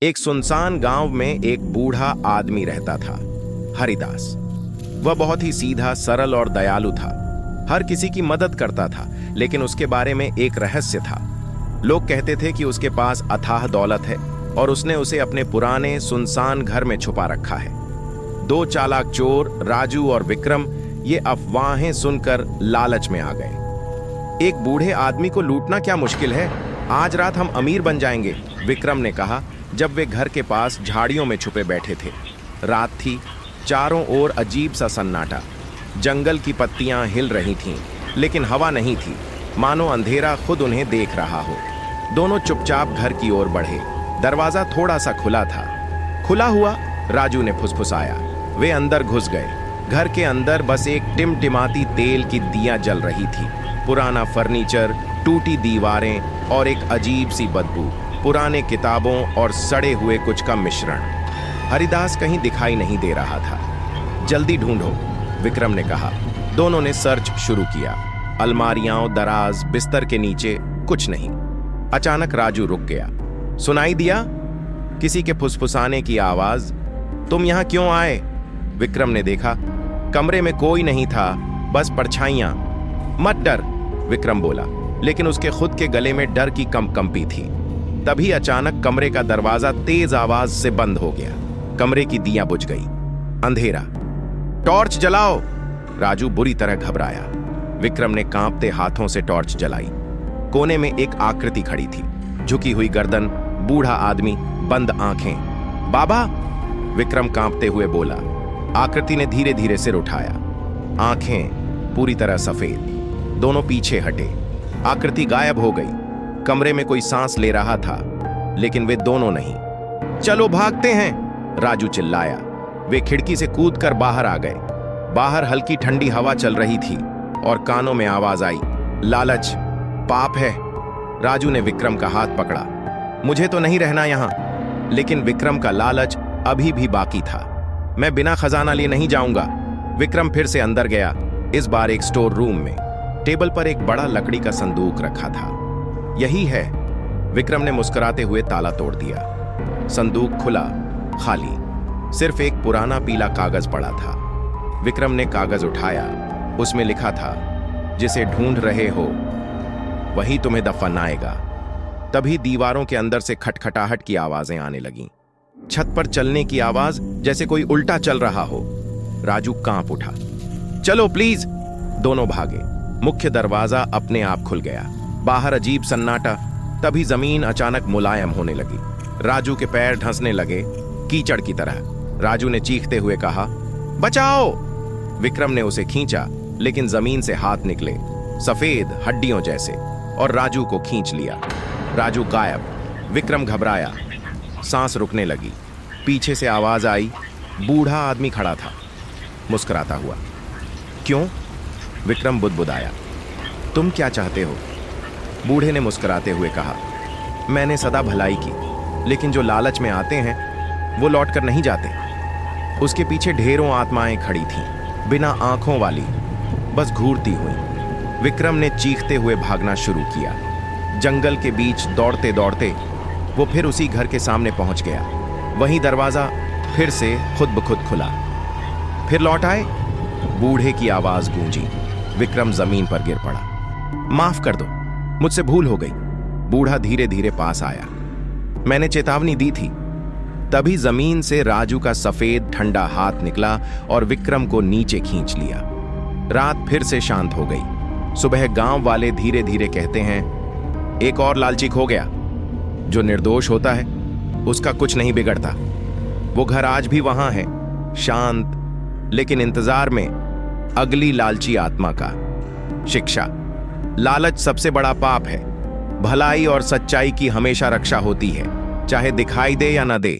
एक सुनसान गांव में एक बूढ़ा आदमी रहता था, हरिदास। वह बहुत ही सीधा, सरल और दयालु था। हर किसी की मदद करता था, लेकिन उसके बारे में एक रहस्य था। लोग कहते थे कि उसके पास अथाह दौलत है और उसने उसे अपने पुराने सुनसान घर में छुपा रखा है। दो चालाक चोर, राजू और विक्रम, ये अफवाहें सुनकर लालच में आ गए। एक बूढ़े आदमी को लूटना क्या मुश्किल है, आज रात हम अमीर बन जाएंगे, विक्रम ने कहा जब वे घर के पास झाड़ियों में छुपे बैठे थे। रात थी, चारों ओर अजीब सा सन्नाटा। जंगल की पत्तियां हिल रही थीं, लेकिन हवा नहीं थी, मानो अंधेरा खुद उन्हें देख रहा हो। दोनों चुपचाप घर की ओर बढ़े। दरवाजा थोड़ा सा खुला था। खुला हुआ, राजू ने फुसफुसाया। वे अंदर घुस गए। घर के अंदर बस एक टिमटिमाती तेल की दिया जल रही थी। पुराना फर्नीचर, टूटी दीवारें और एक अजीब सी बदबू, पुराने किताबों और सड़े हुए कुछ का मिश्रण। हरिदास कहीं दिखाई नहीं दे रहा था। जल्दी ढूंढो, विक्रम ने कहा। दोनों ने सर्च शुरू किया। अलमारियां, दराज, बिस्तर के नीचे कुछ नहीं। अचानक राजू रुक गया। सुनाई दिया किसी के फुसफुसाने की आवाज। तुम यहां क्यों आए? विक्रम ने देखा। कमरे में कोई नहीं था, बस परछाइयां। मत डर, विक्रम बोला, लेकिन उसके खुद के गले में डर की कंपी थी। तभी अचानक कमरे का दरवाजा तेज आवाज से बंद हो गया। कमरे की दियां बुझ गई। अंधेरा। टॉर्च जलाओ, राजू बुरी तरह घबराया। विक्रम ने कांपते हाथों से टॉर्च जलाई। कोने में एक आकृति खड़ी थी, झुकी हुई गर्दन, बूढ़ा आदमी, बंद आंखें। बाबा, विक्रम कांपते हुए बोला। आकृति ने धीरे धीरे सिर उठाया। आंखें पूरी तरह सफेद। दोनों पीछे हटे। आकृति गायब हो गई। कमरे में कोई सांस ले रहा था, लेकिन वे दोनों नहीं। चलो भागते हैं, राजू चिल्लाया। वे खिड़की से कूदकर बाहर आ गए। बाहर हल्की ठंडी हवा चल रही थी और कानों में आवाज आई, लालच पाप है। राजू ने विक्रम का हाथ पकड़ा। मुझे तो नहीं रहना यहां, लेकिन विक्रम का लालच अभी भी बाकी था। मैं बिना खजाना लिए नहीं जाऊंगा। विक्रम फिर से अंदर गया, इस बार एक स्टोर रूम में। टेबल पर एक बड़ा लकड़ी का संदूक रखा था। यही है, विक्रम ने मुस्कुराते हुए ताला तोड़ दिया। संदूक खुला, खाली। सिर्फ एक पुराना पीला कागज पड़ा था। विक्रम ने कागज उठाया। उसमें लिखा था, जिसे ढूंढ रहे हो वही तुम्हें दफनाएगा। तभी दीवारों के अंदर से खटखटाहट की आवाजें आने लगीं। छत पर चलने की आवाज, जैसे कोई उल्टा चल रहा हो। राजू कांप उठा। चलो प्लीज, दोनों भागे। मुख्य दरवाजा अपने आप खुल गया। बाहर अजीब सन्नाटा। तभी जमीन अचानक मुलायम होने लगी। राजू के पैर धंसने लगे, कीचड़ की तरह। राजू ने चीखते हुए कहा, बचाओ। विक्रम ने उसे खींचा, लेकिन जमीन से हाथ निकले, सफेद हड्डियों जैसे, और राजू को खींच लिया। राजू गायब। विक्रम घबराया। सांस रुकने लगी। पीछे से आवाज आई। बूढ़ा आदमी खड़ा था, मुस्कुराता हुआ। क्यों? विक्रम बुदबुदाया। तुम क्या चाहते हो? बूढ़े ने मुस्कुराते हुए कहा, मैंने सदा भलाई की, लेकिन जो लालच में आते हैं वो लौट कर नहीं जाते। उसके पीछे ढेरों आत्माएं खड़ी थीं, बिना आंखों वाली, बस घूरती हुई। विक्रम ने चीखते हुए भागना शुरू किया। जंगल के बीच दौड़ते दौड़ते वो फिर उसी घर के सामने पहुंच गया। वहीं दरवाजा फिर से खुद ब खुद खुला। फिर लौट आए, बूढ़े की आवाज गूंजी। विक्रम जमीन पर गिर पड़ा। माफ कर दो, मुझसे भूल हो गई। बूढ़ा धीरे धीरे पास आया। मैंने चेतावनी दी थी। तभी जमीन से राजू का सफेद ठंडा हाथ निकला और विक्रम को नीचे खींच लिया। रात फिर से शांत हो गई। सुबह गांव वाले धीरे धीरे कहते हैं, एक और लालची खो गया। जो निर्दोष होता है उसका कुछ नहीं बिगड़ता। वो घर आज भी वहां है, शांत, लेकिन इंतजार में अगली लालची आत्मा का। शिक्षा। लालच सबसे बड़ा पाप है। भलाई और सच्चाई की हमेशा रक्षा होती है, चाहे दिखाई दे या न दे।